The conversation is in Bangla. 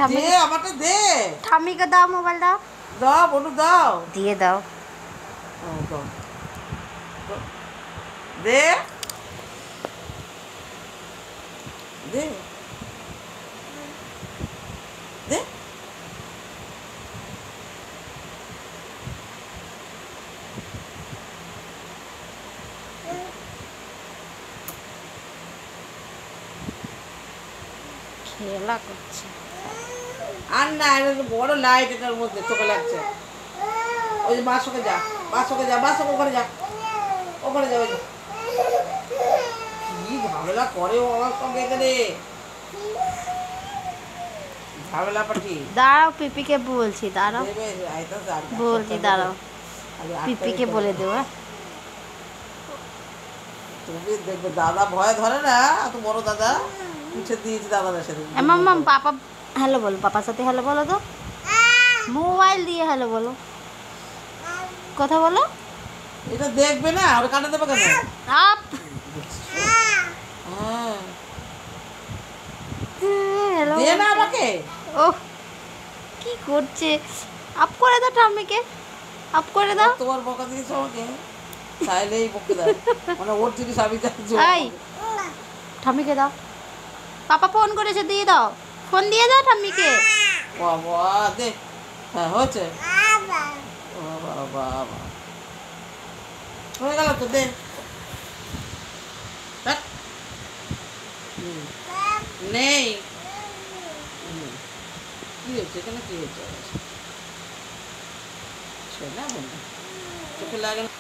ঠাম্মি দে আমাকে দে। ঠাম্মিকে দাও, মোবাইল দাও। দাও বনু দাও। দিয়ে দাও। দাও দে দে দে। খেলা করছে। আর না এটা তো বড় লাইট, এটার মধ্যে চোখে লাগছে। ওই যে মার সঙ্গে যা, মার সঙ্গে যা, মার সঙ্গে ওখানে যা, ওখানে যা। ওই যে কি ঝামেলা করে ও আমার সঙ্গে এখানে, ঝামেলা পাঠি। দাঁড়াও, পিপিকে বলছি, দাঁড়াও দেবে আইতাছে আর বলছি, দাঁড়াও পিপিকে বলে দেবো। তুমি দেখবে দাদা ভয় ধরে না, এত বড় দাদা পিছে দিয়েছি দাদাদের সাথে। মাম্মা পাপা হ্যালো বলো, পাপার সাথে হ্যালো বলো তো, মোবাইল দিয়ে হ্যালো বলো, কথা বলো। এটা দেখবে না, ওরা কাটে দেবে কেন? আপ হ্যাঁ হ্যালো দে না আমাকে। ও কি করছে, আপ করে দাও ঠাম্মিকে, আপ করে দাও। তোমার বকা দিয়েছো আমাকে, চাইলেই বকে দেয়, মানে ওর জিনিস আমি চাইছি। এই ঠাম্মিকে দাও, পাপা ফোন করেছে, দিয়ে দাও, ফোন দিয়ে দাও ঠাম্মিকে। বাবা দে। হ্যাঁ হয়েছে। বাবা হয়ে গেল তো, দে। ধ্যাৎ। নেই। কি হয়েছে এখানে, কি হয়েছে? ছেলে বন্ধু চোখে লাগে না।